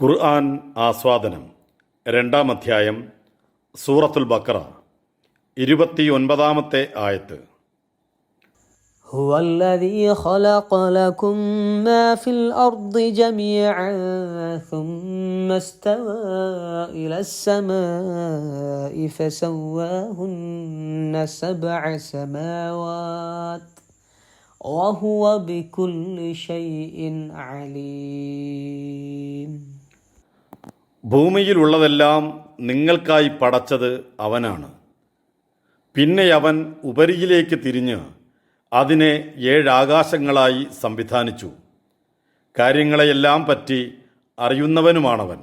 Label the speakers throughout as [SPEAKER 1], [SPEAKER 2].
[SPEAKER 1] ഖുർആൻ ആസ്വാദനം രണ്ടാം അധ്യായം സൂറത്തുൽ ബഖറ 29-ാമത്തെ ആയത്ത്.
[SPEAKER 2] هو الذي خلق لكم ما في الأرض جميعا ثم استوى إلى السماء فسواهن 7 سماوات وهو بكل شيء عليم.
[SPEAKER 1] ഭൂമിയിലുള്ളതെല്ലാം നിങ്ങൾക്കായി പടച്ചത് അവനാണ്. പിന്നെ അവൻ ഉപരിയിലേക്ക് തിരിഞ്ഞ് അതിനെ 7 ആകാശങ്ങളായി സംവിധാനിച്ചു. കാര്യങ്ങളെയെല്ലാം പറ്റി അറിയുന്നവനുമാണവൻ.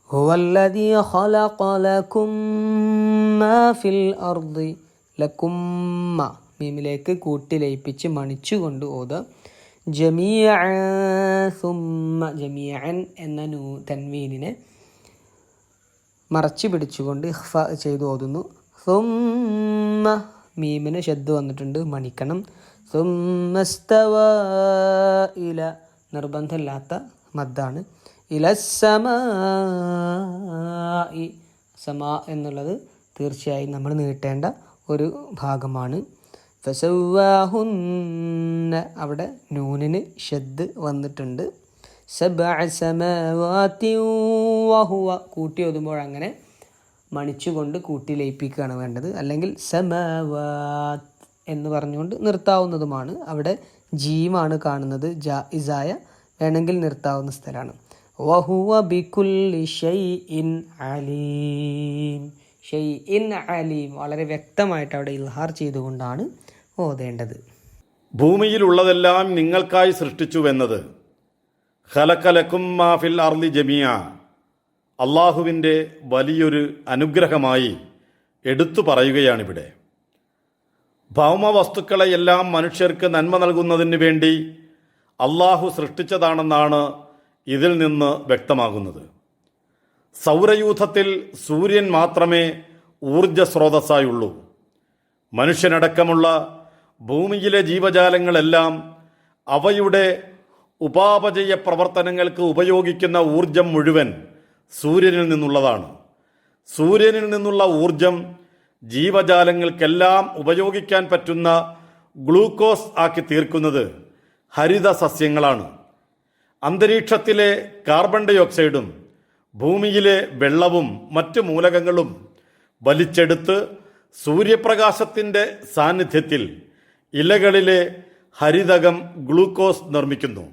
[SPEAKER 2] ഹുവല്ലദീ ഖലഖ ലകും മാ ഫിൽ അർദി ലകും മാ മീമിലേക്ക് കൂട്ടി ലയിപ്പിച്ച് മണിച്ചുകൊണ്ട് ഓത്. ജമീഅൻ സുമ്മ ജമീഅൻ എന്ന തൻവീനിനെ മറച്ചു പിടിച്ചുകൊണ്ട് ഇഖ്ഫ ചെയ്ത് ഓതുന്നു. സുമ്മ മീമിന് ഷദ്ദ് വന്നിട്ടുണ്ട്, മണിക്കണം. സുമ്മസ്തവാ ഇല നിർബന്ധമില്ലാത്ത മദ്ദാണ്. ഇലസ്സമായി സമാ എന്നുള്ളത് തീർച്ചയായും നമ്മൾ നീട്ടേണ്ട ഒരു ഭാഗമാണ്. ഫസവ്വാഹുന്ന അവിടെ നൂനിന് ഷദ്ദ് വന്നിട്ടുണ്ട്. 7 സമാവാതി വഹുവ കൂട്ടി ഓതുമ്പോൾ അങ്ങനെ മണിച്ചുകൊണ്ട് കൂട്ടി ലയിപ്പിക്കുകയാണ് വേണ്ടത്. അല്ലെങ്കിൽ സമാവാത്ത് എന്ന് പറഞ്ഞുകൊണ്ട് നിർത്താവുന്നതുമാണ്. അവിടെ ജീമാണ് കാണുന്നത്, ജായിസായ വേണമെങ്കിൽ നിർത്താവുന്ന സ്ഥലമാണ്. വഹുവ ബികുല്ലി ഷൈഇൻ അലീം. ഷൈഇൻ അലീം വളരെ വ്യക്തമായിട്ട് അവിടെ ഇൽഹാർ ചെയ്തുകൊണ്ടാണ് ഓതേണ്ടത്.
[SPEAKER 1] ഭൂമിയിലുള്ളതെല്ലാം നിങ്ങൾക്കായി സൃഷ്ടിച്ചുവെന്നത് ഖലഖ ലകും മാ ഫിൽ അർളി ജമീഅ അള്ളാഹുവിൻ്റെ വലിയൊരു അനുഗ്രഹമായി എടുത്തു പറയുകയാണിവിടെ. ഭൗമവസ്തുക്കളെയെല്ലാം മനുഷ്യർക്ക് നന്മ നൽകുന്നതിന് വേണ്ടി അള്ളാഹു സൃഷ്ടിച്ചതാണെന്നാണ് ഇതിൽ നിന്ന് വ്യക്തമാകുന്നത്. സൗരയൂഥത്തിൽ സൂര്യൻ മാത്രമേ ഊർജ സ്രോതസ്സായുള്ളൂ. മനുഷ്യനടക്കമുള്ള ഭൂമിയിലെ ജീവജാലങ്ങളെല്ലാം അവയുടെ ഉപാപചയ പ്രവർത്തനങ്ങൾക്ക് ഉപയോഗിക്കുന്ന ഊർജം മുഴുവൻ സൂര്യനിൽ നിന്നുള്ളതാണ്. സൂര്യനിൽ നിന്നുള്ള ഊർജം ജീവജാലങ്ങൾക്കെല്ലാം ഉപയോഗിക്കാൻ പറ്റുന്ന ഗ്ലൂക്കോസ് ആക്കി തീർക്കുന്നത് ഹരിത സസ്യങ്ങളാണ്. അന്തരീക്ഷത്തിലെ കാർബൺ ഡൈ ഓക്സൈഡും ഭൂമിയിലെ വെള്ളവും മറ്റ് മൂലകങ്ങളും വലിച്ചെടുത്ത് സൂര്യപ്രകാശത്തിൻ്റെ സാന്നിധ്യത്തിൽ ഇലകളിലെ ഹരിതകം ഗ്ലൂക്കോസ് നിർമ്മിക്കുന്നു.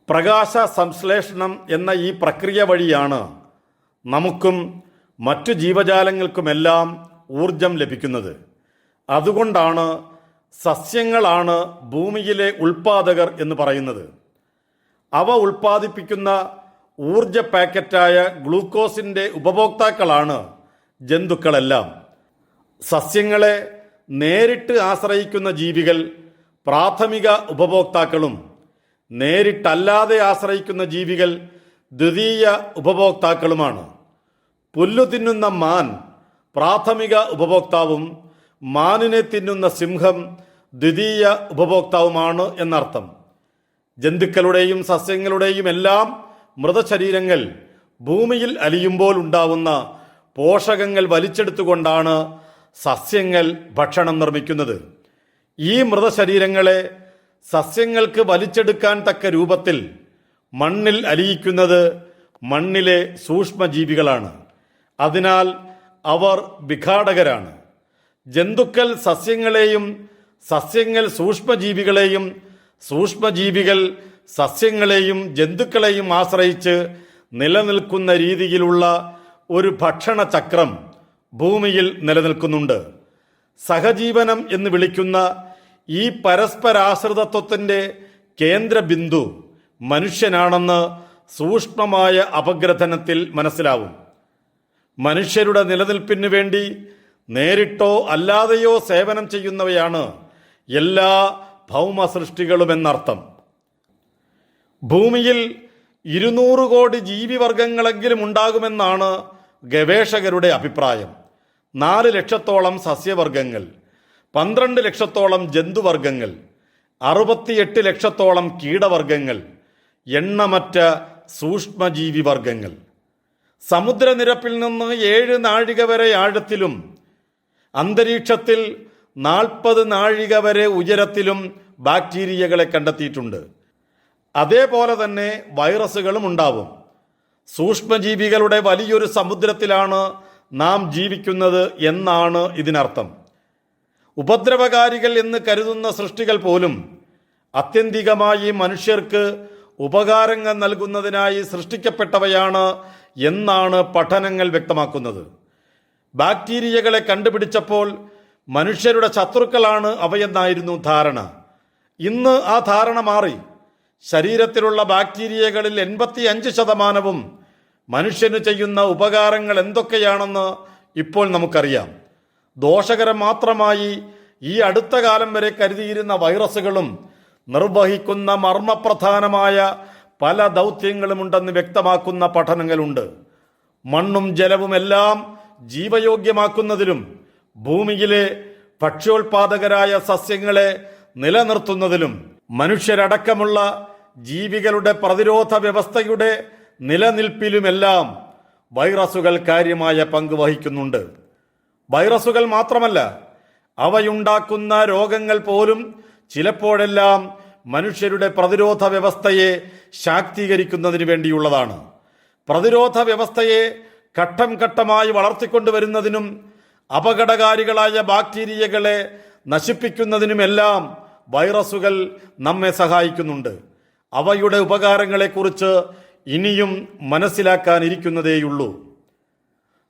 [SPEAKER 1] പ്രകാശ സംശ്ലേഷണം എന്ന ഈ പ്രക്രിയ വഴിയാണ് നമുക്കും മറ്റു ജീവജാലങ്ങൾക്കുമെല്ലാം ഊർജം ലഭിക്കുന്നത്. അതുകൊണ്ടാണ് സസ്യങ്ങളാണ് ഭൂമിയിലെ ഉൽപ്പാദകർ എന്ന് പറയുന്നത്. അവ ഉൽപ്പാദിപ്പിക്കുന്ന ഊർജ പാക്കറ്റായ ഗ്ലൂക്കോസിൻ്റെ ഉപഭോക്താക്കളാണ് ജന്തുക്കളെല്ലാം. സസ്യങ്ങളെ നേരിട്ട് ആശ്രയിക്കുന്ന ജീവികൾ പ്രാഥമിക ഉപഭോക്താക്കളും നേരിട്ടല്ലാതെ ആശ്രയിക്കുന്ന ജീവികൾ ദ്വിതീയ ഉപഭോക്താക്കളുമാണ്. പുല്ലു തിന്നുന്ന മാൻ പ്രാഥമിക ഉപഭോക്താവും മാനിനെ തിന്നുന്ന സിംഹം ദ്വിതീയ ഉപഭോക്താവുമാണ് എന്നർത്ഥം. ജന്തുക്കളുടെയും സസ്യങ്ങളുടെയും എല്ലാം മൃതശരീരങ്ങൾ ഭൂമിയിൽ അലിയുമ്പോൾ ഉണ്ടാവുന്ന പോഷകങ്ങൾ വലിച്ചെടുത്തുകൊണ്ടാണ് സസ്യങ്ങൾ ഭക്ഷണം നിർമ്മിക്കുന്നത്. ഈ മൃതശരീരങ്ങളെ സസ്യങ്ങൾക്ക് വലിച്ചെടുക്കാൻ തക്ക രൂപത്തിൽ മണ്ണിൽ അലിയിക്കുന്നത് മണ്ണിലെ സൂക്ഷ്മജീവികളാണ്. അതിനാൽ അവർ വിഘാടകരാണ്. ജന്തുക്കൾ സസ്യങ്ങളെയും സസ്യങ്ങൾ സൂക്ഷ്മജീവികളെയും സൂക്ഷ്മജീവികൾ സസ്യങ്ങളെയും ജന്തുക്കളെയും ആശ്രയിച്ച് നിലനിൽക്കുന്ന രീതിയിലുള്ള ഒരു ഭക്ഷണ ചക്രം ഭൂമിയിൽ നിലനിൽക്കുന്നുണ്ട്. സഹജീവനം എന്ന് വിളിക്കുന്ന ഈ പരസ്പരാശ്രിതത്വത്തിൻ്റെ കേന്ദ്രബിന്ദു മനുഷ്യനാണെന്ന് സൂക്ഷ്മമായ അപഗ്രഥനത്തിൽ മനസ്സിലാവും. മനുഷ്യരുടെ നിലനിൽപ്പിന് വേണ്ടി നേരിട്ടോ അല്ലാതെയോ സേവനം ചെയ്യുന്നവയാണ് എല്ലാ ഭൗമ സൃഷ്ടികളുമെന്നർത്ഥം. ഭൂമിയിൽ 200 കോടി ജീവിവർഗങ്ങളെങ്കിലും ഉണ്ടാകുമെന്നാണ് ഗവേഷകരുടെ അഭിപ്രായം. 4 ലക്ഷത്തോളം സസ്യവർഗങ്ങൾ, 12 ലക്ഷത്തോളം ജന്തുവർഗങ്ങൾ, 68 ലക്ഷത്തോളം കീടവർഗങ്ങൾ, എണ്ണമറ്റ സൂക്ഷ്മജീവി വർഗങ്ങൾ. സമുദ്രനിരപ്പിൽ നിന്ന് 7 നാഴിക വരെ ആഴത്തിലും അന്തരീക്ഷത്തിൽ 40 നാഴിക വരെ ഉയരത്തിലും ബാക്ടീരിയകളെ കണ്ടെത്തിയിട്ടുണ്ട്. അതേപോലെ തന്നെ വൈറസുകളും ഉണ്ടാവും. സൂക്ഷ്മജീവികളുടെ വലിയൊരു സമുദ്രത്തിലാണ് നാം ജീവിക്കുന്നത് എന്നാണ് ഇതിനർത്ഥം. ഉപദ്രവകാരികൾ എന്ന് കരുതുന്ന സൃഷ്ടികൾ പോലും ആത്യന്തികമായി മനുഷ്യർക്ക് ഉപകാരങ്ങൾ നൽകുന്നതിനായി സൃഷ്ടിക്കപ്പെട്ടവയാണ് എന്നാണ് പഠനങ്ങൾ വ്യക്തമാക്കുന്നത്. ബാക്ടീരിയകളെ കണ്ടുപിടിച്ചപ്പോൾ മനുഷ്യരുടെ ശത്രുക്കളാണ് അവയെന്നായിരുന്നു ധാരണ. ഇന്ന് ആ ധാരണ മാറി. ശരീരത്തിലുള്ള ബാക്ടീരിയകളിൽ 85% മനുഷ്യന് ചെയ്യുന്ന ഉപകാരങ്ങൾ എന്തൊക്കെയാണെന്ന് ഇപ്പോൾ നമുക്കറിയാം. ദോഷകരം മാത്രമായി ഈ അടുത്ത കാലം വരെ കരുതിയിരുന്ന വൈറസുകളും നിർവഹിക്കുന്ന മർമ്മപ്രധാനമായ പല ദൗത്യങ്ങളുമുണ്ടെന്ന് വ്യക്തമാക്കുന്ന പഠനങ്ങളുണ്ട്. മണ്ണും ജലവുമെല്ലാം ജീവയോഗ്യമാക്കുന്നതിലും ഭൂമിയിലെ ഭക്ഷ്യോൽപാദകരായ സസ്യങ്ങളെ നിലനിർത്തുന്നതിലും മനുഷ്യരടക്കമുള്ള ജീവികളുടെ പ്രതിരോധ വ്യവസ്ഥയുടെ നിലനിൽപ്പിലുമെല്ലാം വൈറസുകൾ കാര്യമായ പങ്ക് വഹിക്കുന്നുണ്ട്. വൈറസുകൾ മാത്രമല്ല, അവയുണ്ടാക്കുന്ന രോഗങ്ങൾ പോലും ചിലപ്പോഴെല്ലാം മനുഷ്യരുടെ പ്രതിരോധ വ്യവസ്ഥയെ ശാക്തീകരിക്കുന്നതിന് വേണ്ടിയുള്ളതാണ്. പ്രതിരോധ വ്യവസ്ഥയെ ഘട്ടം ഘട്ടമായി വളർത്തിക്കൊണ്ടുവരുന്നതിനും അപകടകാരികളായ ബാക്ടീരിയകളെ നശിപ്പിക്കുന്നതിനുമെല്ലാം വൈറസുകൾ നമ്മെ സഹായിക്കുന്നുണ്ട്. അവയുടെ ഉപകാരങ്ങളെക്കുറിച്ച് ഇനിയും മനസ്സിലാക്കാനിരിക്കുന്നതേയുള്ളൂ.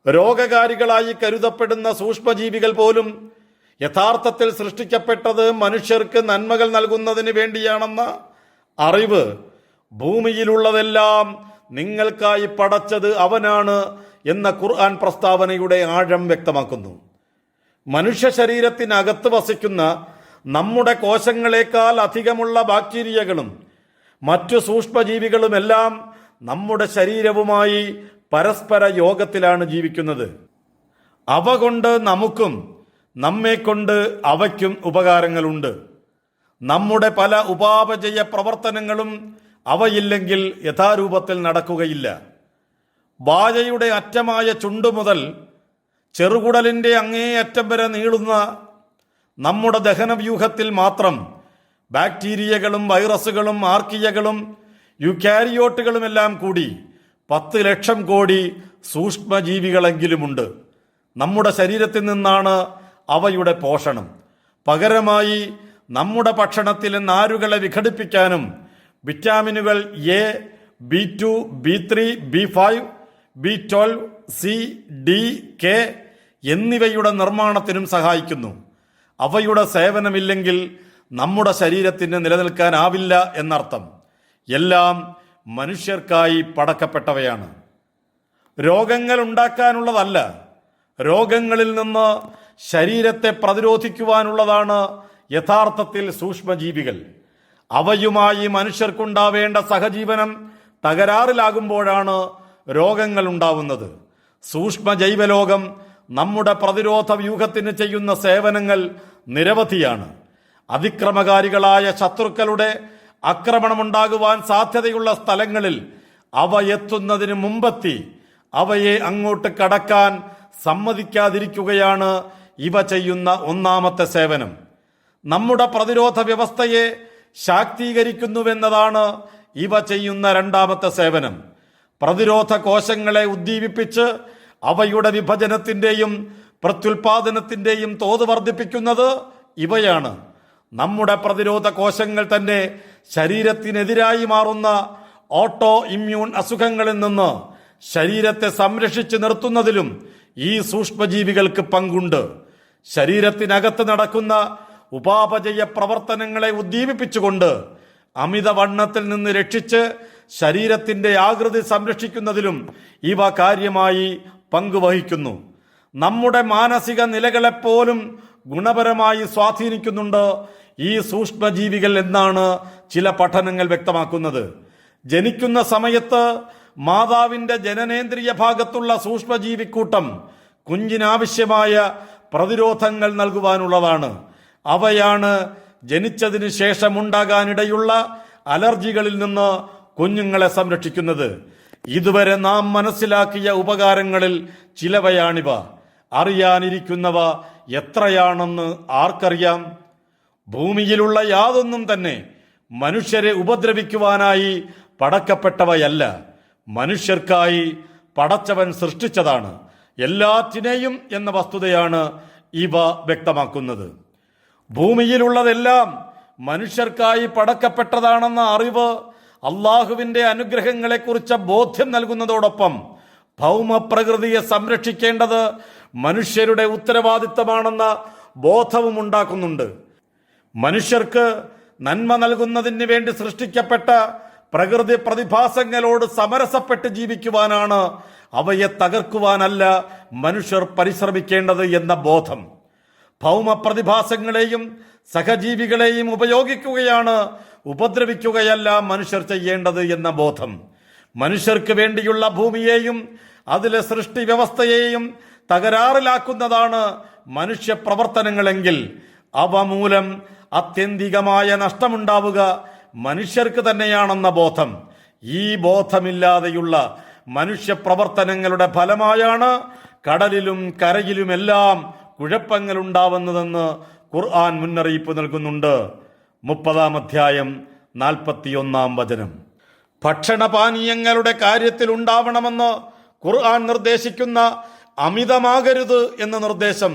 [SPEAKER 1] രോഗകാരികളായി കരുതപ്പെടുന്ന സൂക്ഷ്മജീവികൾ പോലും യഥാർത്ഥത്തിൽ സൃഷ്ടിക്കപ്പെട്ടത് മനുഷ്യർക്ക് നന്മകൾ നൽകുന്നതിന് വേണ്ടിയാണെന്ന അറിവ് ഭൂമിയിലുള്ളതെല്ലാം നിങ്ങൾക്കായി പടച്ചത് അവനാണ് എന്ന ഖുർആൻ പ്രസ്താവനയുടെ ആഴം വ്യക്തമാക്കുന്നു. മനുഷ്യ ശരീരത്തിനകത്ത് വസിക്കുന്ന നമ്മുടെ കോശങ്ങളെക്കാൾ അധികമുള്ള ബാക്ടീരിയകളും മറ്റു സൂക്ഷ്മജീവികളുമെല്ലാം നമ്മുടെ ശരീരവുമായി പരസ്പര യോഗത്തിലാണ് ജീവിക്കുന്നത്. അവ കൊണ്ട് നമുക്കും നമ്മെക്കൊണ്ട് അവയ്ക്കും ഉപകാരങ്ങളുണ്ട്. നമ്മുടെ പല ഉപാപചയ പ്രവർത്തനങ്ങളും അവയില്ലെങ്കിൽ യഥാരൂപത്തിൽ നടക്കുകയില്ല. വായയുടെ അറ്റമായ ചുണ്ടു മുതൽ ചെറുകുടലിൻ്റെ അങ്ങേയറ്റം വരെ നീളുന്ന നമ്മുടെ ദഹനവ്യൂഹത്തിൽ മാത്രം ബാക്ടീരിയകളും വൈറസുകളും ആർക്കിയകളും യുകാരിയോട്ടുകളുമെല്ലാം കൂടി 10 ലക്ഷം കോടി സൂക്ഷ്മജീവികളെങ്കിലുമുണ്ട്. നമ്മുടെ ശരീരത്തിൽ നിന്നാണ് അവയുടെ പോഷണം. പകരമായി നമ്മുടെ ഭക്ഷണത്തിലെ നാരുകളെ വിഘടിപ്പിക്കാനും വിറ്റാമിനുകൾ A, B2, B3, B5, B12, C, D, K എന്നിവയുടെ നിർമ്മാണത്തിനും സഹായിക്കുന്നു. അവയുടെ സേവനമില്ലെങ്കിൽ നമ്മുടെ ശരീരത്തിന് നിലനിൽക്കാനാവില്ല എന്നർത്ഥം. എല്ലാം മനുഷ്യർക്കായി പടക്കപ്പെട്ടവയാണ്. രോഗങ്ങൾ ഉണ്ടാക്കാനുള്ളതല്ല, രോഗങ്ങളിൽ നിന്ന് ശരീരത്തെ പ്രതിരോധിക്കുവാനുള്ളതാണ് യഥാർത്ഥത്തിൽ സൂക്ഷ്മജീവികൾ. അവയുമായി മനുഷ്യർക്കുണ്ടാവേണ്ട സഹജീവനം തകരാറിലാകുമ്പോഴാണ് രോഗങ്ങൾ ഉണ്ടാവുന്നത്. സൂക്ഷ്മജൈവലോകം നമ്മുടെ പ്രതിരോധ വ്യൂഹത്തിന് ചെയ്യുന്ന സേവനങ്ങൾ നിരവധിയാണ്. അതിക്രമകാരികളായ ശത്രുക്കളുടെ ആക്രമണമുണ്ടാകുവാൻ സാധ്യതയുള്ള സ്ഥലങ്ങളിൽ അവ എത്തുന്നതിന് മുമ്പെത്തി അവയെ അങ്ങോട്ട് കടക്കാൻ സമ്മതിക്കാതിരിക്കുകയാണ് ഇവ ചെയ്യുന്ന ഒന്നാമത്തെ സേവനം. നമ്മുടെ പ്രതിരോധ വ്യവസ്ഥയെ ശാക്തീകരിക്കുന്നുവെന്നതാണ് ഇവ ചെയ്യുന്ന രണ്ടാമത്തെ സേവനം. പ്രതിരോധ കോശങ്ങളെ ഉദ്ദീപിപ്പിച്ച് അവയുടെ വിഭജനത്തിൻ്റെയും പ്രത്യുൽപാദനത്തിൻ്റെയും തോത് വർദ്ധിപ്പിക്കുന്നത് ഇവയാണ്. നമ്മുടെ പ്രതിരോധ കോശങ്ങൾ തന്നെ ശരീരത്തിനെതിരായി മാറുന്ന ഓട്ടോ ഇമ്മ്യൂൺ അസുഖങ്ങളിൽ നിന്ന് ശരീരത്തെ സംരക്ഷിച്ചു നിർത്തുന്നതിലും ഈ സൂക്ഷ്മജീവികൾക്ക് പങ്കുണ്ട്. ശരീരത്തിനകത്ത് നടക്കുന്ന ഉപാപചയ പ്രവർത്തനങ്ങളെ ഉദ്ദീപിപ്പിച്ചുകൊണ്ട് അമിതവണ്ണത്തിൽ നിന്ന് രക്ഷിച്ച് ശരീരത്തിൻ്റെ ആകൃതി സംരക്ഷിക്കുന്നതിലും ഇവ കാര്യമായി പങ്കുവഹിക്കുന്നു. നമ്മുടെ മാനസിക നിലകളെപ്പോലും ഗുണപരമായി സ്വാധീനിക്കുന്നുണ്ട് ഈ സൂക്ഷ്മജീവികൾ എന്നാണ് ചില പഠനങ്ങൾ വ്യക്തമാക്കുന്നത്. ജനിക്കുന്ന സമയത്ത് മാതാവിൻ്റെ ജനനേന്ദ്രിയ ഭാഗത്തുള്ള സൂക്ഷ്മജീവിക്കൂട്ടം കുഞ്ഞിനാവശ്യമായ പ്രതിരോധങ്ങൾ നൽകുവാനുള്ളതാണ്. അവയാണ് ജനിച്ചതിന് ശേഷം ഉണ്ടാകാനിടയുള്ള അലർജികളിൽ നിന്ന് കുഞ്ഞുങ്ങളെ സംരക്ഷിക്കുന്നത്. ഇതുവരെ നാം മനസ്സിലാക്കിയ ഉപകാരങ്ങളിൽ ചിലവയാണിവ. അറിയാനിരിക്കുന്നവ എത്രയാണെന്ന് ആർക്കറിയാം? ഭൂമിയിലുള്ള യാതൊന്നും തന്നെ മനുഷ്യരെ ഉപദ്രവിക്കുവാനായി പടക്കപ്പെട്ടവയല്ല, മനുഷ്യർക്കായി പടച്ചവൻ സൃഷ്ടിച്ചതാണ് എല്ലാറ്റിനെയും എന്ന വസ്തുതയാണ് ഇവ വ്യക്തമാക്കുന്നത്. ഭൂമിയിലുള്ളതെല്ലാം മനുഷ്യർക്കായി പടക്കപ്പെട്ടതാണെന്ന അറിവ് അള്ളാഹുവിൻ്റെ അനുഗ്രഹങ്ങളെക്കുറിച്ച് ബോധ്യം നൽകുന്നതോടൊപ്പം ഭൗമപ്രകൃതിയെ സംരക്ഷിക്കേണ്ടത് മനുഷ്യരുടെ ഉത്തരവാദിത്തമാണെന്ന ബോധവും ഉണ്ടാക്കുന്നുണ്ട്. മനുഷ്യർക്ക് നന്മ നൽകുന്നതിന് വേണ്ടി സൃഷ്ടിക്കപ്പെട്ട പ്രകൃതി പ്രതിഭാസങ്ങളോട് സമരസപ്പെട്ട് ജീവിക്കുവാനാണ്, അവയെ തകർക്കുവാനല്ല മനുഷ്യർ പരിശ്രമിക്കേണ്ടത് എന്ന ബോധം. ഭൗമപ്രതിഭാസങ്ങളെയും സഹജീവികളെയും ഉപയോഗിക്കുകയാണ്, ഉപദ്രവിക്കുകയല്ല മനുഷ്യർ ചെയ്യേണ്ടത് എന്ന ബോധം. മനുഷ്യർക്ക് വേണ്ടിയുള്ള ഭൂമിയെയും അതിലെ സൃഷ്ടി വ്യവസ്ഥയെയും തകരാറിലാക്കുന്നതാണ് മനുഷ്യ പ്രവർത്തനങ്ങളെങ്കിൽ അവ മൂലം ആത്യന്തികമായ നഷ്ടമുണ്ടാവുക മനുഷ്യർക്ക് തന്നെയാണെന്ന ബോധം. ഈ ബോധമില്ലാതെയുള്ള മനുഷ്യ പ്രവർത്തനങ്ങളുടെ ഫലമായാണ് കടലിലും കരയിലുമെല്ലാം കുഴപ്പങ്ങൾ ഉണ്ടാവുന്നതെന്ന് ഖുർആൻ മുന്നറിയിപ്പ് നൽകുന്നുണ്ട്. 30-ാം അധ്യായം 41-ാം വചനം. ഭക്ഷണപാനീയങ്ങളുടെ കാര്യത്തിൽ ഉണ്ടാവണമെന്ന് ഖുർആൻ നിർദ്ദേശിക്കുന്ന അമിതമാകരുത് എന്ന നിർദ്ദേശം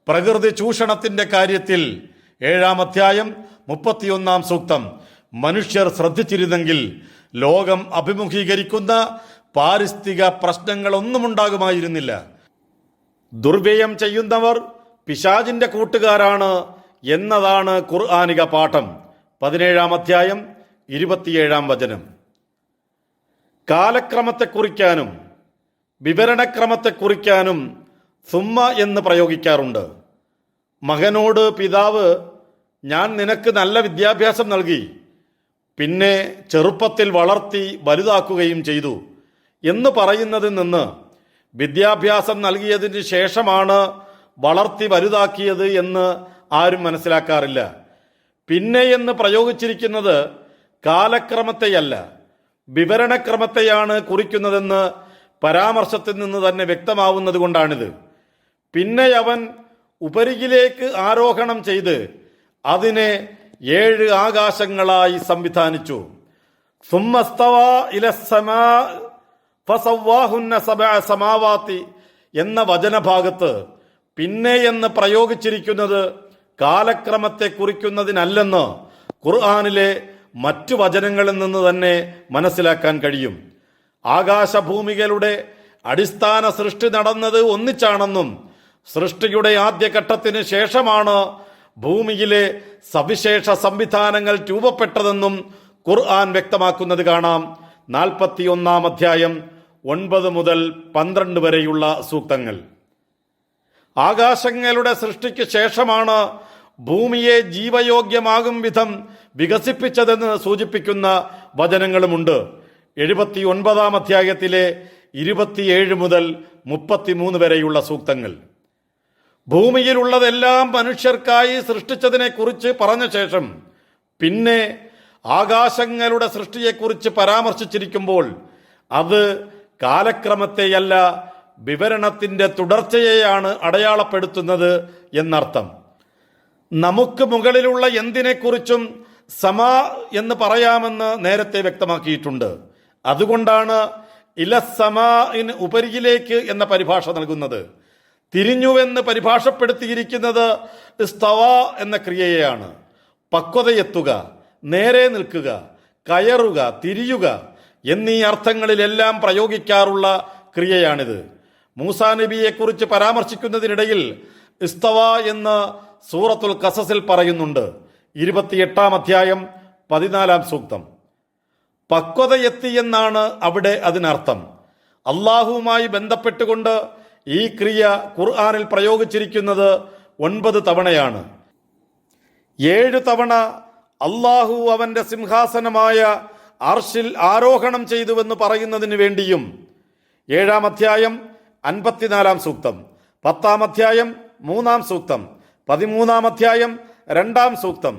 [SPEAKER 1] പ്രകൃതി ചൂഷണത്തിന്റെ കാര്യത്തിൽ 7-ാം അധ്യായം 31-ാം സൂക്തം മനുഷ്യർ ശ്രദ്ധിച്ചിരുന്നെങ്കിൽ ലോകം അഭിമുഖീകരിക്കുന്ന പാരിസ്ഥിതിക പ്രശ്നങ്ങളൊന്നും ഉണ്ടാകുമായിരുന്നില്ല. ദുർവ്യയം ചെയ്യുന്നവർ പിശാചിന്റെ കൂട്ടുകാരാണ് എന്നതാണ് ഖുർആനിക പാഠം. 17-ാം അധ്യായം 27-ാം വചനം. കാലക്രമത്തെ കുറിക്കാനും വിവരണക്രമത്തെ കുറിക്കാനും സുമ്മ എന്ന് പ്രയോഗിക്കാറുണ്ട്. മകനോട് പിതാവ് ഞാൻ നിനക്ക് നല്ല വിദ്യാഭ്യാസം നൽകി, പിന്നെ ചെറുപ്പത്തിൽ വളർത്തി വലുതാക്കുകയും ചെയ്തു എന്ന് പറയുന്നതിൽ നിന്ന് വിദ്യാഭ്യാസം നൽകിയതിന് ശേഷമാണ് വളർത്തി വലുതാക്കിയത് എന്ന് ആരും മനസ്സിലാക്കാറില്ല. പിന്നെ എന്ന് പ്രയോഗിച്ചിരിക്കുന്നത് കാലക്രമത്തെയല്ല, വിവരണക്രമത്തെയാണ് കുറിക്കുന്നതെന്ന് പരാമർശത്തിൽ നിന്ന് തന്നെ വ്യക്തമാവുന്നത് കൊണ്ടാണിത്. പിന്നെ അവൻ ഉപരിയിലേക്ക് ആരോഹണം ചെയ്ത് അതിനെ 7 ആകാശങ്ങളായി സംവിധാനിച്ചു. സുമ്മസ്തവാ ഇലസ്സമാ ഫസവ്വാഹുന്ന സബഅ സമാവാതി എന്ന വചനഭാഗത്ത് പിന്നെ എന്ന് പ്രയോഗിച്ചിരിക്കുന്നത് കാലക്രമത്തെ കുറിക്കുന്നതിനല്ലെന്ന് ഖുർആനിലെ മറ്റു വചനങ്ങളിൽ നിന്ന് തന്നെ മനസ്സിലാക്കാൻ കഴിയും. ആകാശഭൂമികളുടെ അടിസ്ഥാന സൃഷ്ടി നടന്നത് ഒന്നിച്ചാണെന്നും സൃഷ്ടിയുടെ ആദ്യഘട്ടത്തിന് ശേഷമാണ് ഭൂമിയിലെ സവിശേഷ സംവിധാനങ്ങൾ രൂപപ്പെട്ടതെന്നും ഖുർആൻ വ്യക്തമാക്കുന്നത് കാണാം. 41-ാം അധ്യായം 9 മുതൽ 12 വരെയുള്ള സൂക്തങ്ങൾ. ആകാശങ്ങളുടെ സൃഷ്ടിക്ക് ശേഷമാണ് ഭൂമിയെ ജീവയോഗ്യമാകും വിധം വികസിപ്പിച്ചതെന്ന് സൂചിപ്പിക്കുന്ന വചനങ്ങളുമുണ്ട്. 79-ാം അധ്യായത്തിലെ 27 മുതൽ 33 വരെയുള്ള സൂക്തങ്ങൾ. ഭൂമിയിലുള്ളതെല്ലാം മനുഷ്യർക്കായി സൃഷ്ടിച്ചതിനെക്കുറിച്ച് പറഞ്ഞ ശേഷം പിന്നെ ആകാശങ്ങളുടെ സൃഷ്ടിയെക്കുറിച്ച് പരാമർശിച്ചിരിക്കുമ്പോൾ അത് കാലക്രമത്തെയല്ല വിവരണത്തിന്റെ തുടർച്ചയെയാണ് അടയാളപ്പെടുത്തുന്നത് എന്നർത്ഥം. നമുക്ക് മുകളിലുള്ള എന്തിനെക്കുറിച്ചും സമാ എന്ന് പറയാമെന്ന് നേരത്തെ വ്യക്തമാക്കിയിട്ടുണ്ട്. അതുകൊണ്ടാണ് ഇലസമാഇന് ഉപരിയിലേക്ക് എന്ന പരിഭാഷ നൽകുന്നത്. തിരിഞ്ഞുവെന്ന് പരിഭാഷപ്പെടുത്തിയിരിക്കുന്നത് ഇസ്തവ എന്ന ക്രിയയെയാണ്. പക്വതയെത്തുക, നേരെ നിൽക്കുക, കയറുക, തിരിയുക എന്നീ അർത്ഥങ്ങളിലെല്ലാം പ്രയോഗിക്കാറുള്ള ക്രിയയാണിത്. മൂസാ നബിയെക്കുറിച്ച് പരാമർശിക്കുന്നതിനിടയിൽ ഇസ്തവ എന്ന് സൂറത്തുൽ ഖസസിൽ പറയുന്നുണ്ട്. 28-ാം അധ്യായം 14-ാം സൂക്തം. പക്വതയെത്തി എന്നാണ് അവിടെ അതിനർത്ഥം. അള്ളാഹുവുമായി ബന്ധപ്പെട്ടുകൊണ്ട് ഈ ക്രിയ ഖുർആനിൽ പ്രയോഗിച്ചിരിക്കുന്നത് 9 തവണയാണ്. 7 തവണ അള്ളാഹു അവന്റെ സിംഹാസനമായ അർഷിൽ ആരോഹണം ചെയ്തുവെന്ന് പറയുന്നതിന് വേണ്ടിയും 7-ാം അധ്യായം 54-ാം സൂക്തം, 10-ാം അധ്യായം 3-ാം സൂക്തം, 13-ാം അധ്യായം 2-ാം സൂക്തം,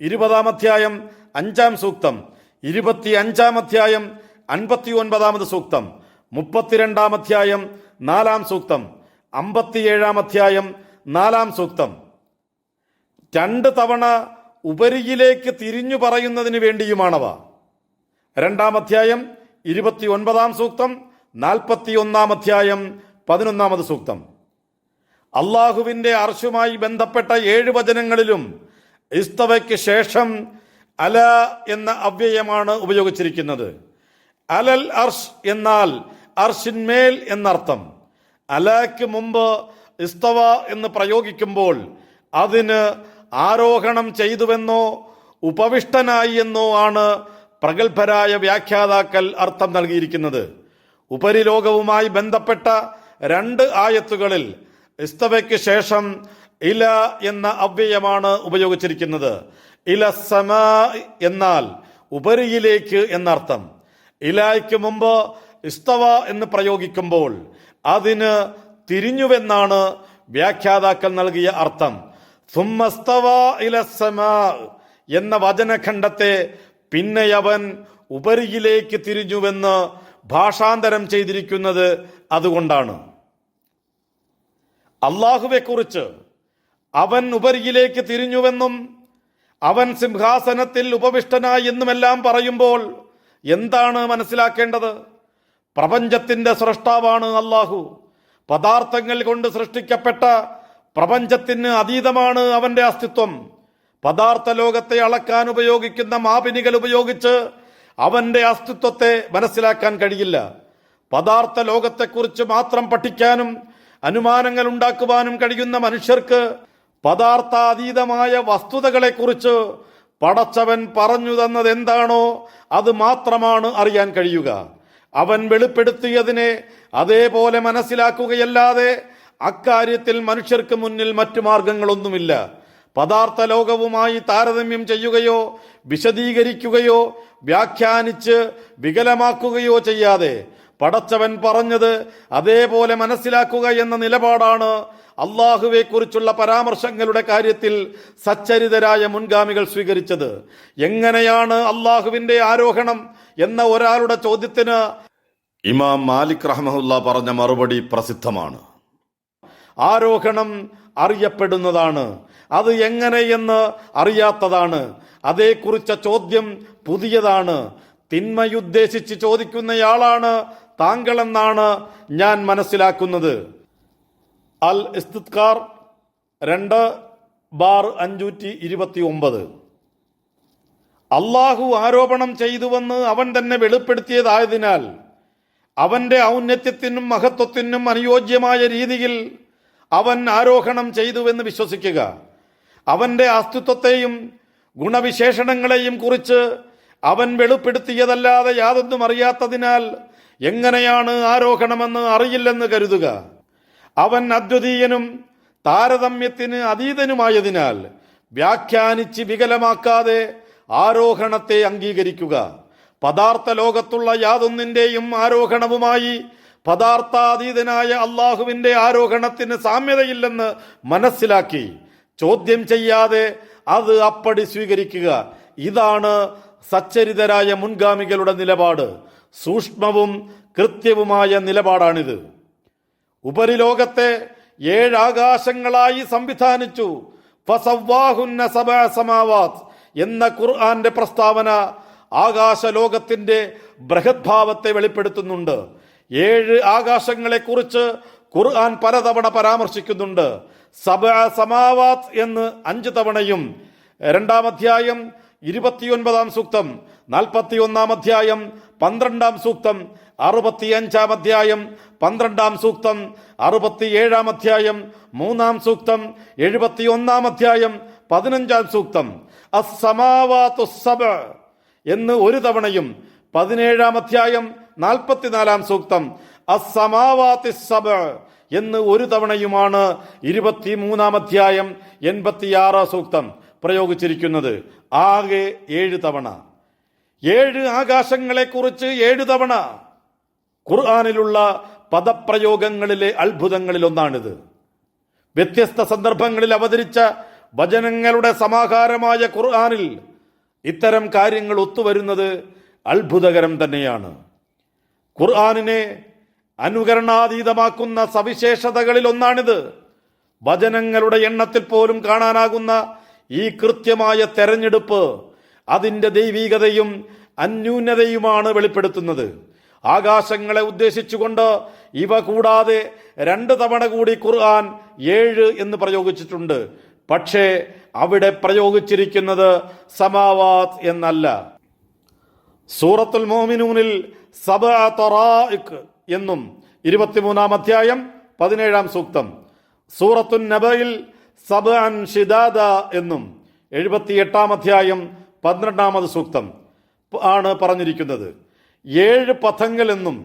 [SPEAKER 1] 20-ാം അധ്യായം 5-ാം സൂക്തം 25-ാം അധ്യായം 59-ാമത് സൂക്തം, 32-ാം അധ്യായം 4-ാം സൂക്തം, 57-ാം അധ്യായം 4-ാം സൂക്തം. 2 തവണ ഉപരിയിലേക്ക് തിരിഞ്ഞു പറയുന്നതിന് വേണ്ടിയുമാണവ. 2-ാം അധ്യായം 29-ാം സൂക്തം, 41-ാം അധ്യായം 11-ാമത് സൂക്തം. അള്ളാഹുവിൻ്റെ അർശുമായി ബന്ധപ്പെട്ട 7 വചനങ്ങളിലും ഇസ്തവയ്ക്ക് ശേഷം അല എന്ന അവ്യയമാണ് ഉപയോഗിച്ചിരിക്കുന്നത്. അലൽ അർഷ് എന്നാൽ അർഷിന്മേൽ എന്നർത്ഥം. അലയ്ക്ക് മുമ്പ് ഇസ്തവ എന്ന് പ്രയോഗിക്കുമ്പോൾ അതിന് ആരോഹണം ചെയ്തുവെന്നോ ഉപവിഷ്ടനായി എന്നോ ആണ് പ്രഗത്ഭരായ വ്യാഖ്യാതാക്കൾ അർത്ഥം നൽകിയിരിക്കുന്നത്. ഉപരിലോകവുമായി ബന്ധപ്പെട്ട 2 ആയത്തുകളിൽ ഇസ്തവയ്ക്ക് ശേഷം ഇല എന്ന അവ്യയമാണ് ഉപയോഗിച്ചിരിക്കുന്നത്. ഇല സമാ എന്നാൽ ഉപരിയിലേക്ക് എന്നർത്ഥം. ഇലായ്ക്ക് മുമ്പ് ഇസ്തവ എന്ന് പ്രയോഗിക്കുമ്പോൾ അതിന് തിരിഞ്ഞുവെന്നാണ് വ്യാഖ്യാതാക്കൾ നൽകിയ അർത്ഥം. സുമ്മസ്തവ ഇല സമാ എന്ന വചനഖണ്ഡത്തെ പിന്നെ അവൻ ഉപരിയിലേക്ക് തിരിഞ്ഞുവെന്ന് ഭാഷാന്തരം ചെയ്തിരിക്കുന്നത് അതുകൊണ്ടാണ്. അള്ളാഹുവെക്കുറിച്ച് അവൻ ഉപരിയിലേക്ക് തിരിഞ്ഞുവെന്നും അവൻ സിംഹാസനത്തിൽ ഉപവിഷ്ടനായി എന്നുമെല്ലാം പറയുമ്പോൾ എന്താണ് മനസ്സിലാക്കേണ്ടത്? പ്രപഞ്ചത്തിൻ്റെ സൃഷ്ടാവാണ് അള്ളാഹു. പദാർത്ഥങ്ങൾ കൊണ്ട് സൃഷ്ടിക്കപ്പെട്ട പ്രപഞ്ചത്തിന് അതീതമാണ് അവൻ്റെ അസ്തിത്വം. പദാർത്ഥ ലോകത്തെ അളക്കാൻ ഉപയോഗിക്കുന്ന മാപിനികൾ ഉപയോഗിച്ച് അവൻ്റെ അസ്തിത്വത്തെ മനസ്സിലാക്കാൻ കഴിയില്ല. പദാർത്ഥ ലോകത്തെക്കുറിച്ച് മാത്രം പഠിക്കാനും അനുമാനങ്ങൾ ഉണ്ടാക്കുവാനും കഴിയുന്ന മനുഷ്യർക്ക് പദാർത്ഥാതീതമായ വസ്തുതകളെക്കുറിച്ച് പടച്ചവൻ പറഞ്ഞു തന്നത് എന്താണോ അത് മാത്രമാണ് അറിയാൻ കഴിയുക. അവൻ വെളിപ്പെടുത്തിയതിനെ അതേപോലെ മനസ്സിലാക്കുകയല്ലാതെ അക്കാര്യത്തിൽ മനുഷ്യർക്ക് മുന്നിൽ മറ്റു മാർഗങ്ങളൊന്നുമില്ല. പദാർത്ഥ ലോകവുമായി താരതമ്യം ചെയ്യുകയോ വിശദീകരിക്കുകയോ വ്യാഖ്യാനിച്ച് വികലമാക്കുകയോ ചെയ്യാതെ പടച്ചവൻ പറഞ്ഞത് അതേപോലെ മനസ്സിലാക്കുക എന്ന നിലപാടാണ് അള്ളാഹുവെക്കുറിച്ചുള്ള പരാമർശങ്ങളുടെ കാര്യത്തിൽ സച്ചരിതരായ മുൻഗാമികൾ സ്വീകരിച്ചത്. എങ്ങനെയാണ് അള്ളാഹുവിൻ്റെ ആരോഹണം എന്ന ഒരാളുടെ ചോദ്യത്തിന് ഇമാം മാലിക് റഹ്മഹുല്ല പറഞ്ഞ മറുപടി പ്രസിദ്ധമാണ്. ആരോഹണം അറിയപ്പെടുന്നതാണ്, അത് എങ്ങനെയെന്ന് അറിയാത്തതാണ്. അതേക്കുറിച്ച ചോദ്യം പുതിയതാണ്. തിന്മയുദ്ദേശിച്ച് ചോദിക്കുന്നയാളാണ് താങ്കളെന്നാണ് ഞാൻ മനസ്സിലാക്കുന്നത്. അൽ ഇസ്തിദ്കാർ 2/529. അള്ളാഹു ആരോപണം ചെയ്തുവെന്ന് അവൻ തന്നെ വെളിപ്പെടുത്തിയതായതിനാൽ അവൻ്റെ ഔന്നത്യത്തിനും മഹത്വത്തിനും അനുയോജ്യമായ രീതിയിൽ അവൻ ആരോഹണം ചെയ്തുവെന്ന് വിശ്വസിക്കുക. അവൻ്റെ അസ്തിത്വത്തെയും ഗുണവിശേഷണങ്ങളെയും കുറിച്ച് അവൻ വെളിപ്പെടുത്തിയതല്ലാതെ യാതൊന്നും അറിയാത്തതിനാൽ എങ്ങനെയാണ് ആരോഹണമെന്ന് അറിയില്ലെന്ന് കരുതുക. അവൻ അദ്വിതീയനും താരതമ്യത്തിന് അതീതനുമായതിനാൽ വ്യാഖ്യാനിച്ച് വികലമാക്കാതെ ആരോഹണത്തെ അംഗീകരിക്കുക. പദാർത്ഥ ലോകത്തുള്ള യാതൊന്നിൻ്റെയും ആരോഹണവുമായി പദാർത്ഥാതീതനായ അള്ളാഹുവിൻ്റെ ആരോഹണത്തിന് സാമ്യതയില്ലെന്ന് മനസ്സിലാക്കി ചോദ്യം ചെയ്യാതെ അത് അപ്പടി സ്വീകരിക്കുക. ഇതാണ് സച്ചരിതരായ മുൻഗാമികളുടെ നിലപാട്. സൂക്ഷ്മവും കൃത്യവുമായ നിലപാടാണിത്. ഉപരിലോകത്തെ 7 ആകാശങ്ങളായി സംവിധാനിച്ചു. ഫസവ്വാഹുന്ന സബഅ സമാവാത് എന്ന ഖുർആന്റെ പ്രസ്താവന ആകാശലോകത്തിന്റെ ബൃഹദ്ഭാവത്തെ വെളിപ്പെടുത്തുന്നുണ്ട്. 7 ആകാശങ്ങളെക്കുറിച്ച് ഖുർആൻ പലതവണ പരാമർശിക്കുന്നുണ്ട്. സബഅ സമാവാത് എന്ന് 5 തവണയും 2-ാം അധ്യായം 29-ാം സൂക്തം, 41-ാം അധ്യായം 12-ാം സൂക്തം, 65-ാം അധ്യായം 12-ാം സൂക്തം, 67-ാം അധ്യായം 3-ാം സൂക്തം, 71-ാം അധ്യായം 15-ാം സൂക്തം. അസ്സമാവാതു സബഅ എന്ന് 1 തവണയും 17-ാം അധ്യായം 44-ാം സൂക്തം അസ്സമാവാതി സബഅ എന്ന് 1 തവണയുമാണ് 23-ാം അധ്യായം 86 സൂക്തം പ്രയോഗിച്ചിരിക്കുന്നത്. ആകെ 7 തവണ. 7 ആകാശങ്ങളെക്കുറിച്ച് 7 തവണ. ഖുർആനിലുള്ള പദപ്രയോഗങ്ങളിലെ അത്ഭുതങ്ങളിലൊന്നാണിത്. വ്യത്യസ്ത സന്ദർഭങ്ങളിൽ അവതരിച്ച വചനങ്ങളുടെ സമാഹാരമായ ഖുർആനിൽ ഇത്തരം കാര്യങ്ങൾ ഒത്തുവരുന്നത് അത്ഭുതകരം തന്നെയാണ്. ഖുർആനിനെ അനുകരണാതീതമാക്കുന്ന സവിശേഷതകളിൽ ഒന്നാണിത്. വചനങ്ങളുടെ എണ്ണത്തിൽ പോലും കാണാനാകുന്ന ഈ കൃത്യമായ തെരഞ്ഞെടുപ്പ് അതിൻ്റെ ദൈവീകതയും അന്യൂനതയുമാണ് വെളിപ്പെടുത്തുന്നത്. ആകാശങ്ങളെ ഉദ്ദേശിച്ചുകൊണ്ട് ഇവ കൂടാതെ 2 തവണ കൂടി ഖുർആൻ 7 എന്ന് പ്രയോഗിച്ചിട്ടുണ്ട്. പക്ഷേ അവിടെ പ്രയോഗിച്ചിരിക്കുന്നത് സമാവാത്ത് എന്നല്ല. സൂറത്തുൽ മുഅ്മിനൂനിൽ സബഅ തറായിഖ് എന്നും 23-ാം അധ്യായം 17-ാം സൂക്തം, സൂറത്തുൻ നബയിൽ സബഅൻ ഷിദാദ എന്നും 78-ാം അധ്യായം 12-ാമത് സൂക്തം ആണ് പറഞ്ഞിരിക്കുന്നത്. 7 പഥങ്ങൾ എന്നും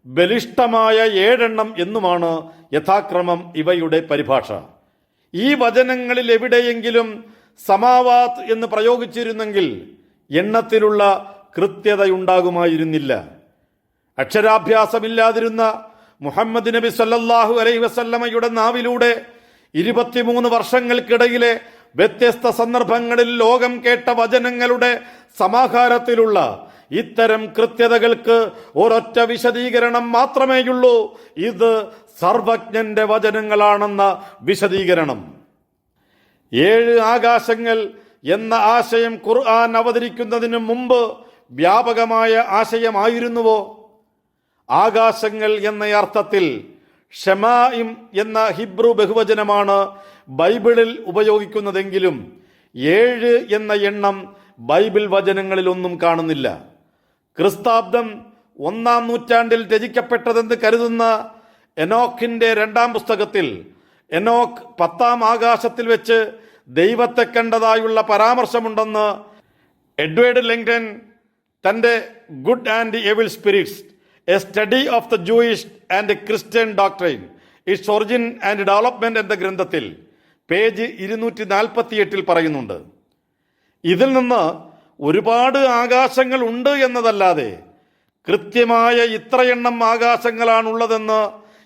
[SPEAKER 1] ബലിഷ്ഠമായ 7 എണ്ണം എന്നുമാണ് യഥാക്രമം ഇവയുടെ പരിഭാഷ. ഈ വചനങ്ങളിൽ എവിടെയെങ്കിലും സമാവാത്ത് എന്ന് പ്രയോഗിച്ചിരുന്നെങ്കിൽ എണ്ണത്തിലുള്ള കൃത്യതയുണ്ടാകുമായിരുന്നില്ല. അക്ഷരാഭ്യാസമില്ലാതിരുന്ന മുഹമ്മദ് നബി സല്ലല്ലാഹു അലൈഹി വസല്ലമയുടെ നാവിലൂടെ 23 വർഷങ്ങൾക്കിടയിലെ വ്യത്യസ്ത സന്ദർഭങ്ങളിൽ ലോകം കേട്ട വചനങ്ങളുടെ സമാഹാരത്തിലുള്ള ഇത്തരം കൃത്യതകൾക്ക് ഒരൊറ്റ വിശദീകരണം മാത്രമേയുള്ളൂ. ഇത് സർവജ്ഞന്റെ വചനങ്ങളാണെന്ന വിശദീകരണം. 7 ആകാശങ്ങൾ എന്ന ആശയം ഖുർആൻ അവതരിക്കുന്നതിന് മുമ്പ് വ്യാപകമായ ആശയമായിരുന്നുവോ? ആകാശങ്ങൾ എന്ന അർത്ഥത്തിൽ ഷമായിം എന്ന ഹിബ്രു ബഹുവചനമാണ് ബൈബിളിൽ ഉപയോഗിക്കുന്നതെങ്കിലും 7 എന്ന എണ്ണം ബൈബിൾ വചനങ്ങളിൽ ഒന്നും കാണുന്നില്ല. ക്രിസ്താബ്ദം 1-ാം നൂറ്റാണ്ടിൽ രചിക്കപ്പെട്ടതെന്ന് കരുതുന്ന എനോക്കിന്റെ 2-ാം പുസ്തകത്തിൽ എനോക്ക് 10-ാം ആകാശത്തിൽ വെച്ച് ദൈവത്തെ കണ്ടതായുള്ള പരാമർശമുണ്ടെന്ന് എഡ്വേർഡ് ലെങ്ടൺ തൻ്റെ good and evil spirits, a study of the Jewish and Christian doctrine, its origin and development എന്ന ഗ്രന്ഥത്തിൽ പേജ് 248 പറയുന്നുണ്ട്. ഇതിൽ നിന്ന് ഒരുപാട് ആകാശങ്ങൾ ഉണ്ട് എന്നതല്ലാതെ കൃത്യമായ ഇത്രയെണ്ണം ആകാശങ്ങളാണുള്ളതെന്ന്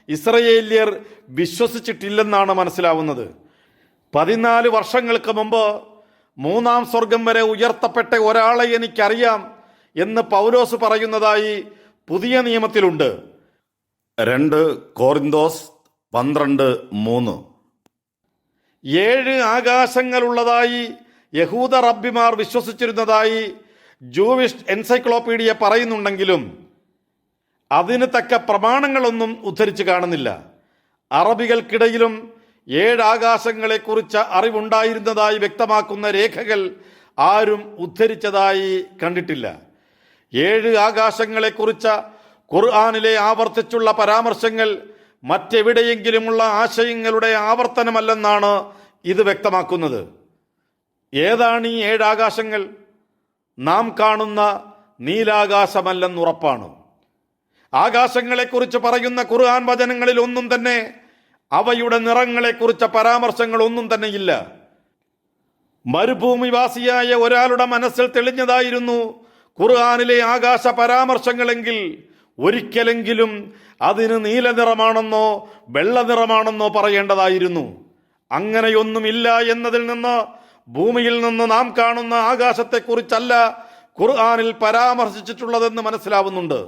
[SPEAKER 1] ഇസ്രയേല്യർ വിശ്വസിച്ചിട്ടില്ലെന്നാണ് മനസ്സിലാവുന്നത്. 14 വർഷങ്ങൾക്ക് മുമ്പ് 3-ാം സ്വർഗം വരെ ഉയർത്തപ്പെട്ട ഒരാളെ എനിക്കറിയാം എന്ന് പൗലോസ് പറയുന്നതായി പുതിയ നിയമത്തിലുണ്ട്. 2 കോറിന്തോസ് 12:3. 7 ആകാശങ്ങളുള്ളതായി യഹൂദ റബ്ബിമാർ വിശ്വസിച്ചിരുന്നതായി ജൂവിഷ് എൻസൈക്ലോപീഡിയ പറയുന്നുണ്ടെങ്കിലും അതിന് തക്ക പ്രമാണങ്ങളൊന്നും ഉദ്ധരിച്ച് കാണുന്നില്ല. അറബികൾക്കിടയിലും 7 ആകാശങ്ങളെക്കുറിച്ച് അറിവുണ്ടായിരുന്നതായി വ്യക്തമാക്കുന്ന രേഖകൾ ആരും ഉദ്ധരിച്ചതായി കണ്ടിട്ടില്ല. 7 ആകാശങ്ങളെക്കുറിച്ച് ഖുർആനിലെ ആവർത്തിച്ചുള്ള പരാമർശങ്ങൾ മറ്റെവിടെയെങ്കിലുമുള്ള ആശയങ്ങളുടെ ആവർത്തനമല്ലെന്നാണ് ഇത് വ്യക്തമാക്കുന്നത്. ഏതാണ് ഈ 7 ആകാശങ്ങൾ? നാം കാണുന്ന നീലാകാശമല്ലെന്നുറപ്പാണ്. ആകാശങ്ങളെക്കുറിച്ച് പറയുന്ന ഖുർആൻ വചനങ്ങളിൽ ഒന്നും തന്നെ അവയുടെ നിറങ്ങളെക്കുറിച്ച പരാമർശങ്ങൾ ഒന്നും തന്നെയില്ല. മരുഭൂമിവാസിയായ ഒരാളുടെ മനസ്സിൽ തെളിഞ്ഞതായിരുന്നു ഖുർആനിലെ ആകാശ പരാമർശങ്ങളെങ്കിൽ ഒരിക്കലെങ്കിലും അതിന് നീല നിറമാണെന്നോ വെള്ള നിറമാണെന്നോ പറയേണ്ടതായിരുന്നു. അങ്ങനെയൊന്നുമില്ല എന്നതിൽ നിന്ന് ഭൂമിയിൽ നിന്ന് നാം കാണുന്ന ആകാശത്തെക്കുറിച്ചല്ല ഖുർആനിൽ പരാമർശിച്ചിട്ടുള്ളതെന്ന് മനസ്സിലാവുന്നുണ്ട്.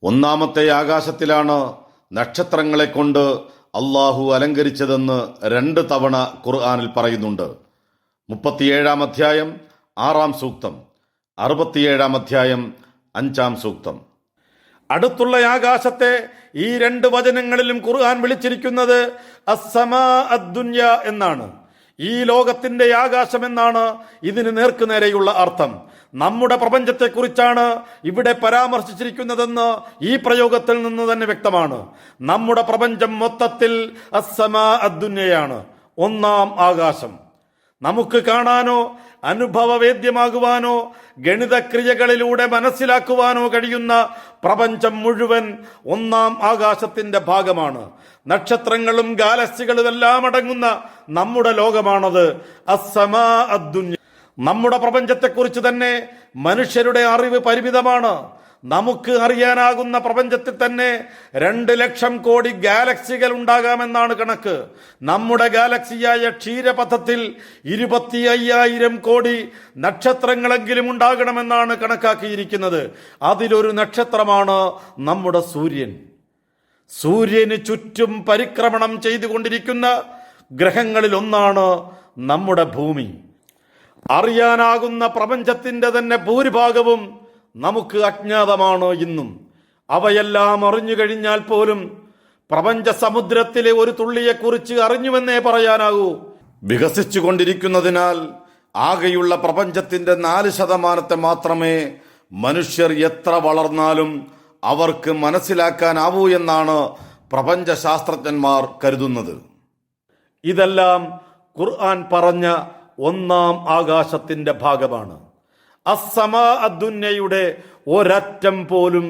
[SPEAKER 1] 1-ാമത്തെ ആകാശത്തിലാണ് നക്ഷത്രങ്ങളെ കൊണ്ട് അള്ളാഹു അലങ്കരിച്ചതെന്ന് 2 തവണ ഖുർആനിൽ പറയുന്നുണ്ട്. 37-ാം അധ്യായം 6-ാം സൂക്തം, 67-ാം അധ്യായം 5-ാം സൂക്തം. അടുത്തുള്ള ആകാശത്തെ ഈ 2 വചനങ്ങളിലും ഖുർആൻ വിളിച്ചിരിക്കുന്നത് അസ്സമാ അദ്ദുന്യ എന്നാണ്. ഈ ലോകത്തിന്റെ ആകാശം എന്നാണ് ഇതിന് നേർക്കുനേരെയുള്ള അർത്ഥം. നമ്മുടെ പ്രപഞ്ചത്തെക്കുറിച്ചാണ് ഇവിടെ പരാമർശിച്ചിരിക്കുന്നതെന്ന് ഈ പ്രയോഗത്തിൽ നിന്ന് തന്നെ വ്യക്തമാണ്. നമ്മുടെ പ്രപഞ്ചം മൊത്തത്തിൽ അസ്സമാ അദ്ദുന്യയാണ്, 1-ാം ആകാശം. നമുക്ക് കാണാനോ അനുഭവവേദ്യമാകുവാനോ ഗണിതക്രിയകളിലൂടെ മനസ്സിലാക്കുവാനോ കഴിയുന്ന പ്രപഞ്ചം മുഴുവൻ 1-ാം ആകാശത്തിന്റെ ഭാഗമാണ്. നക്ഷത്രങ്ങളും ഗാലക്സികളും എല്ലാം അടങ്ങുന്ന നമ്മുടെ ലോകമാണത് അസ്സമാ അദ്ദുന്യ. നമ്മുടെ പ്രപഞ്ചത്തെക്കുറിച്ച് തന്നെ മനുഷ്യരുടെ അറിവ് പരിമിതമാണ്. നമുക്ക് അറിയാനാകുന്ന പ്രപഞ്ചത്തിൽ തന്നെ 2,00,000 കോടി ഗാലക്സികൾ ഉണ്ടാകാമെന്നാണ് കണക്ക്. നമ്മുടെ ഗാലക്സിയായ ക്ഷീരപഥത്തിൽ 25,000 കോടി നക്ഷത്രങ്ങളെങ്കിലും ഉണ്ടാകണമെന്നാണ് കണക്കാക്കിയിരിക്കുന്നത്. അതിലൊരു നക്ഷത്രമാണ് നമ്മുടെ സൂര്യൻ. സൂര്യന് ചുറ്റും പരിക്രമണം ചെയ്തുകൊണ്ടിരിക്കുന്ന ഗ്രഹങ്ങളിൽ ഒന്നാണ് നമ്മുടെ ഭൂമി. അറിയാനാകുന്ന പ്രപഞ്ചത്തിന്റെ തന്നെ ഭൂരിഭാഗവും നമുക്ക് അജ്ഞാതമാണ് ഇന്നും. അവയെല്ലാം അറിഞ്ഞു കഴിഞ്ഞാൽ പോലും പ്രപഞ്ച സമുദ്രത്തിലെ ഒരു തുള്ളിയെക്കുറിച്ച് അറിഞ്ഞുവെന്നേ പറയാനാകൂ. വികസിച്ചു കൊണ്ടിരിക്കുന്നതിനാൽ ആകെയുള്ള പ്രപഞ്ചത്തിന്റെ 4% മാത്രമേ മനുഷ്യർ എത്ര വളർന്നാലും അവർക്ക് മനസ്സിലാക്കാനാവൂ എന്നാണ് പ്രപഞ്ച ശാസ്ത്രജ്ഞന്മാർ കരുതുന്നത്. ഇതെല്ലാം ഖുർആൻ പറഞ്ഞ 1-ാം ആകാശത്തിന്റെ ഭാഗമാണ്. അസ്സമാ അദ്ദുന്യയുടെ ഒരറ്റം പോലും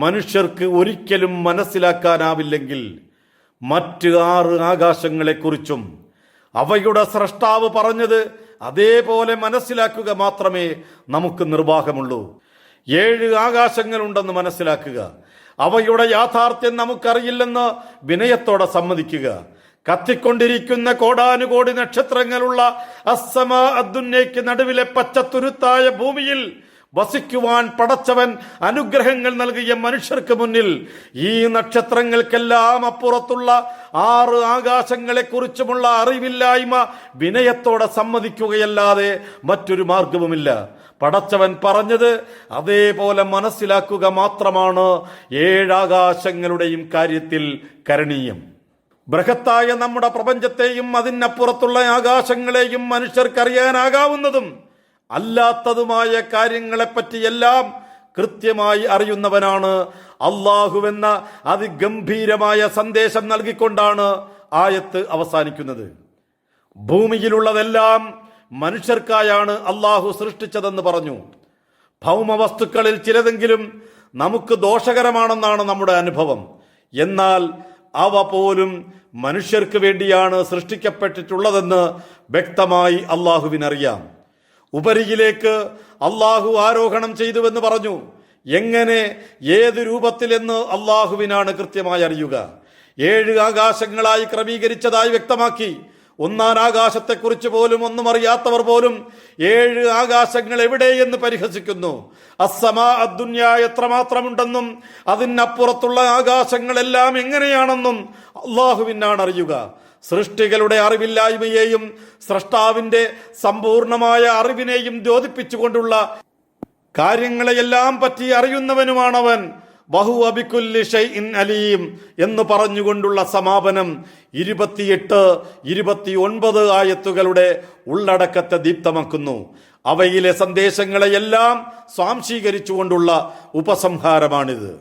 [SPEAKER 1] മനുഷ്യർക്ക് ഒരിക്കലും മനസ്സിലാക്കാനാവില്ലെങ്കിൽ മറ്റ് 6 ആകാശങ്ങളെക്കുറിച്ചും അവയുടെ സ്രഷ്ടാവ് പറഞ്ഞത് അതേപോലെ മനസ്സിലാക്കുക മാത്രമേ നമുക്ക് നിർവാഹമുള്ളൂ. 7 ആകാശങ്ങളുണ്ടെന്ന് മനസ്സിലാക്കുക. അവയുടെ യാഥാർത്ഥ്യം നമുക്കറിയില്ലെന്ന് വിനയത്തോടെ സമ്മതിക്കുക. കത്തിക്കൊണ്ടിരിക്കുന്ന കോടാനുകോടി നക്ഷത്രങ്ങളുള്ള അസ്സമാ അദ്ദുന്യയ്ക്ക് നടുവിലെ പച്ചത്തുരുത്തായ ഭൂമിയിൽ വസിക്കുവാൻ പടച്ചവൻ അനുഗ്രഹങ്ങൾ നൽകിയ മനുഷ്യർക്ക് മുന്നിൽ ഈ നക്ഷത്രങ്ങൾക്കെല്ലാം അപ്പുറത്തുള്ള 6 ആകാശങ്ങളെക്കുറിച്ചുമുള്ള അറിവില്ലായ്മ വിനയത്തോടെ സമ്മതിക്കുകയല്ലാതെ മറ്റൊരു മാർഗവുമില്ല. പടച്ചവൻ പറഞ്ഞത് അതേപോലെ മനസ്സിലാക്കുക മാത്രമാണ് 7 ആകാശങ്ങളുടെയും കാര്യത്തിൽ കരണീയം. ബൃഹത്തായ നമ്മുടെ പ്രപഞ്ചത്തെയും അതിനപ്പുറത്തുള്ള ആകാശങ്ങളെയും മനുഷ്യർക്കറിയാനാകാവുന്നതും അല്ലാത്തതുമായ കാര്യങ്ങളെപ്പറ്റിയെല്ലാം കൃത്യമായി അറിയുന്നവനാണ് അള്ളാഹുവെന്ന അതിഗംഭീരമായ സന്ദേശം നൽകിക്കൊണ്ടാണ് ആയത്ത് അവസാനിക്കുന്നത്. ഭൂമിയിലുള്ളതെല്ലാം മനുഷ്യർക്കായാണ് അള്ളാഹു സൃഷ്ടിച്ചതെന്ന് പറഞ്ഞു. ഭൗമവസ്തുക്കളിൽ ചിലതെങ്കിലും നമുക്ക് ദോഷകരമാണെന്നാണ് നമ്മുടെ അനുഭവം. എന്നാൽ അവ പോലും മനുഷ്യർക്ക് വേണ്ടിയാണ് സൃഷ്ടിക്കപ്പെട്ടിട്ടുള്ളതെന്ന് വ്യക്തമായി അള്ളാഹുവിനറിയാം. ഉപരിയിലേക്ക് അള്ളാഹു ആരോഹണം ചെയ്തുവെന്ന് പറഞ്ഞു. എങ്ങനെ, ഏത് രൂപത്തിലെന്ന് അള്ളാഹുവിനാണ് കൃത്യമായി അറിയുക. 7 ആകാശങ്ങളായി ക്രമീകരിച്ചതായി വ്യക്തമാക്കി. 1-ാം ആകാശത്തെക്കുറിച്ച് പോലും ഒന്നും അറിയാത്തവർ പോലും 7 ആകാശങ്ങൾ എവിടെയെന്ന് പരിഹസിക്കുന്നു. അസ്സമാ അദ്ദുന്യ എത്രമാത്രമുണ്ടെന്നും അതിനപ്പുറത്തുള്ള ആകാശങ്ങളെല്ലാം എങ്ങനെയാണെന്നും അള്ളാഹുവിനാണ് അറിയുക. സൃഷ്ടികളുടെ അറിവില്ലായ്മയെയും സ്രഷ്ടാവിന്റെ സമ്പൂർണമായ അറിവിനെയും ദ്യോതിപ്പിച്ചുകൊണ്ടുള്ള കാര്യങ്ങളെയെല്ലാം പറ്റി അറിയുന്നവനുമാണവൻ. വഹുവ ബികുല്ലി ഷൈഇൻ അലീം എന്ന് പറഞ്ഞുകൊണ്ടുള്ള സമാപനം 28, 29 ആയത്തുകളുടെ ഉള്ളടക്കത്തെ ദീപ്തമാക്കുന്നു. അവയിലെ സന്ദേശങ്ങളെയെല്ലാം സ്വാംശീകരിച്ചുകൊണ്ടുള്ള ഉപസംഹാരമാണിത്.